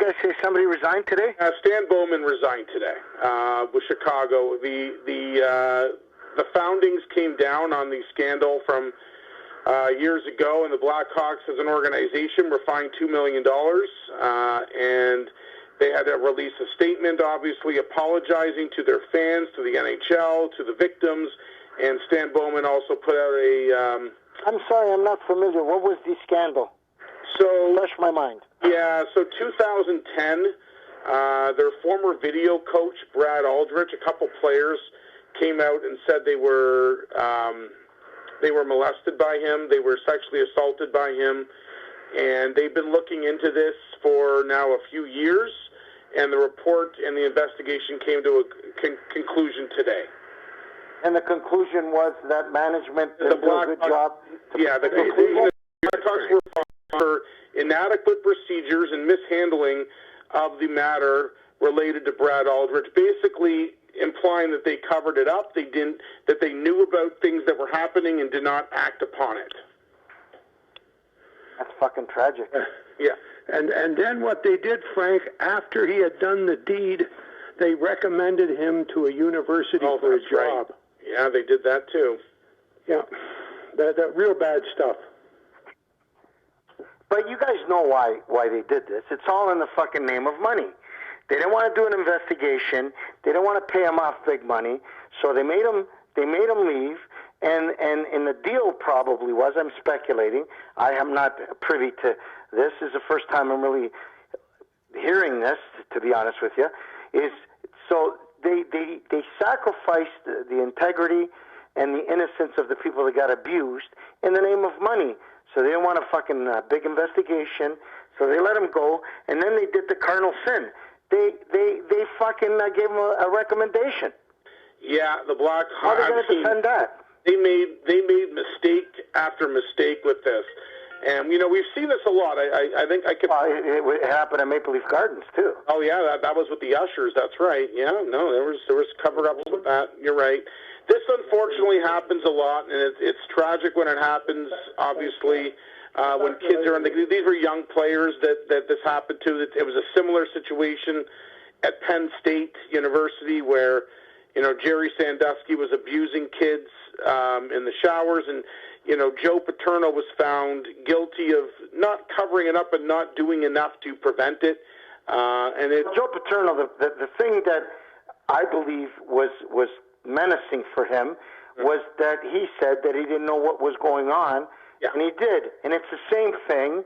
guys say somebody resigned today? Stan Bowman resigned today with Chicago. The foundings came down on the scandal from years ago, and the Blackhawks as an organization were fined $2 million, and they had to release a statement, obviously apologizing to their fans, to the NHL, to the victims, and Stan Bowman also put out a... I'm sorry, I'm not familiar. What was the scandal? So, refresh my mind. Yeah, so 2010, their former video coach, Brad Aldrich, a couple players came out and said they were molested by him, they were sexually assaulted by him, and they've been looking into this for now a few years, and the report and the investigation came to a conclusion today. And the conclusion was that management did a good job? Yeah, the conclusion is the Blackhawks were fined for inadequate procedures and mishandling of the matter related to Brad Aldrich, basically implying that they covered it up, that they knew about things that were happening and did not act upon it. That's fucking tragic. Yeah. And then what they did, Frank, after he had done the deed, they recommended him to a university for a job. Right. Yeah, they did that too. Yeah, that real bad stuff. But you guys know why they did this. It's all in the fucking name of money. They didn't want to do an investigation. They didn't want to pay him off big money, so they made him leave. And the deal probably was, I'm speculating, I am not privy to this. This is the first time I'm really hearing this, to be honest with you, is so they sacrificed the integrity and the innocence of the people that got abused in the name of money. So they didn't want a fucking big investigation, so they let him go, and then they did the cardinal sin. They fucking gave him a recommendation. Yeah, the Blackhawks. How are they going to defend that? They made mistake after mistake with this, and we've seen this a lot. I think I could. Well, it happened at Maple Leaf Gardens too. Oh yeah, that was with the ushers. That's right. Yeah, no, there was cover-ups with that. You're right. This unfortunately happens a lot, and it's tragic when it happens. Obviously, when kids are these were young players that this happened to. It was a similar situation at Penn State University where Jerry Sandusky was abusing kids in the showers, and Joe Paterno was found guilty of not covering it up and not doing enough to prevent it. Joe Paterno, the thing that I believe was menacing for him was that he said that he didn't know what was going on, and he did. And it's the same thing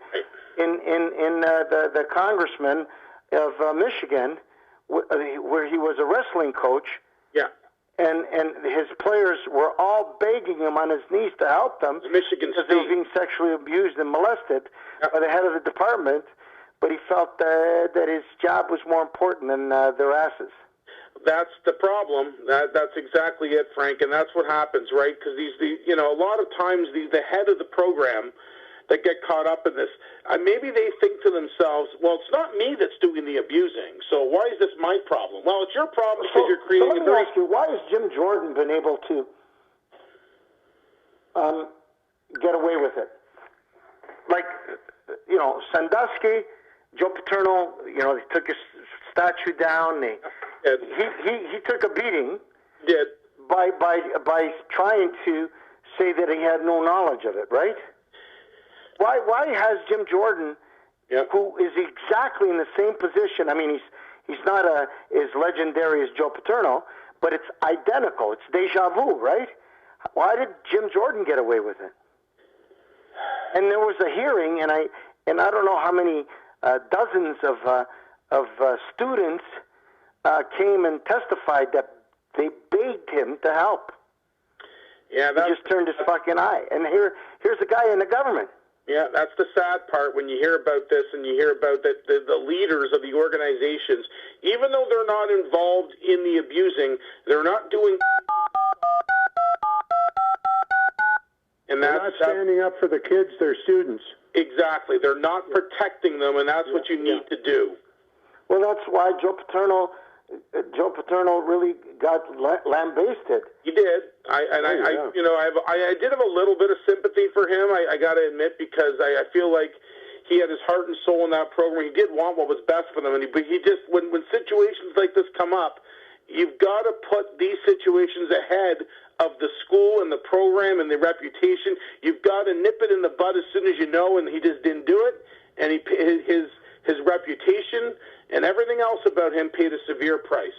in the congressman of Michigan, where he was a wrestling coach. Yeah. And his players were all begging him on his knees to help them Michigan because they were being sexually abused and molested by the head of the department, but he felt that his job was more important than their asses. That's the problem. That's exactly it, Frank, and that's what happens, right? Because a lot of times the head of the program that get caught up in this, maybe they think to themselves, well, it's not me that's doing the abusing, so why is this my problem? Well, it's your problem because you're creating let me ask you, why has Jim Jordan been able to get away with it? Like, Sandusky, Joe Paterno, they took his statue down. He took a beating. Did by trying to say that he had no knowledge of it, right? Why has Jim Jordan, who is exactly in the same position? I mean, he's not as legendary as Joe Paterno, but it's identical. It's deja vu, right? Why did Jim Jordan get away with it? And there was a hearing, and I don't know how many dozens of students came and testified that they begged him to help. Yeah, he just turned his fucking eye. And here's a guy in the government. Yeah, that's the sad part when you hear about this and you hear about the leaders of the organizations, even though they're not involved in the abusing, they're not doing... And they're not standing up for the kids, their students. Exactly. They're not protecting them, and that's what you need to do. Well, that's why Joe Paterno really got lambasted. He did. I did have a little bit of sympathy for him. I got to admit, because I feel like He had his heart and soul in that program. He did want what was best for them, but he just when situations like this come up, you've got to put these situations ahead of the school and the program and the reputation. You've got to nip it in the bud as soon as you know, and he just didn't do it. And his reputation and everything else about him paid a severe price.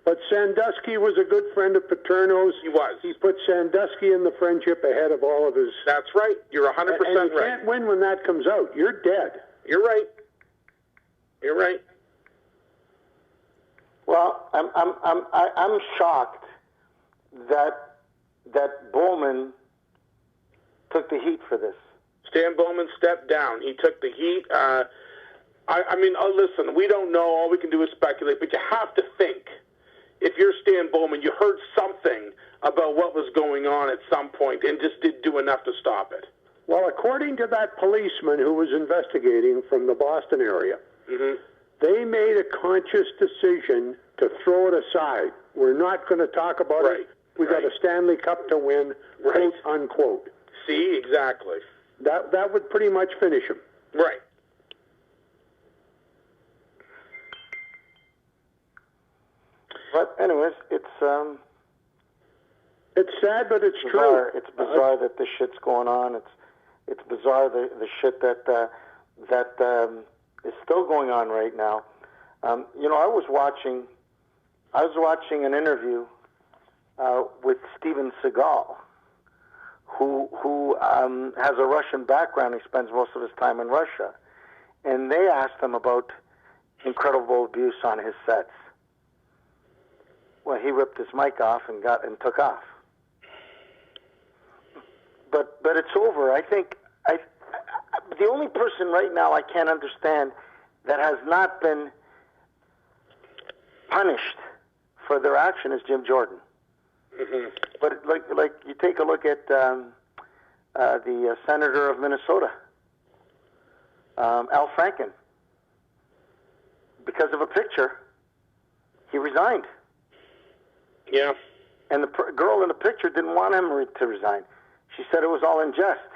But Sandusky was a good friend of Paterno's. He was. He put Sandusky in the friendship ahead of all of his... That's right. You're 100% right. And you can't win when that comes out. You're dead. You're right. You're right. Well, I'm shocked that Bowman took the heat for this. Stan Bowman stepped down. He took the heat. Listen, we don't know. All we can do is speculate. But you have to think. If you're Stan Bowman, you heard something about what was going on at some point and just didn't do enough to stop it. Well, according to that policeman who was investigating from the Boston area, they made a conscious decision to throw it aside. We're not going to talk about it. We got a Stanley Cup to win, quote unquote. See, exactly. That would pretty much finish him. Right. But anyways, it's sad, but it's bizarre. true. It's bizarre that this shit's going on. It's bizarre the shit that is still going on right now. I was watching an interview with Steven Seagal, who has a Russian background. He spends most of his time in Russia, and they asked him about incredible abuse on his sets. Well, he ripped his mic off and took off. But it's over. I think the only person right now I can't understand that has not been punished for their action is Jim Jordan. But like you take a look at the senator of Minnesota, Al Franken. Because of a picture, he resigned. Yeah. And the girl in the picture didn't want him to resign. She said it was all in jest.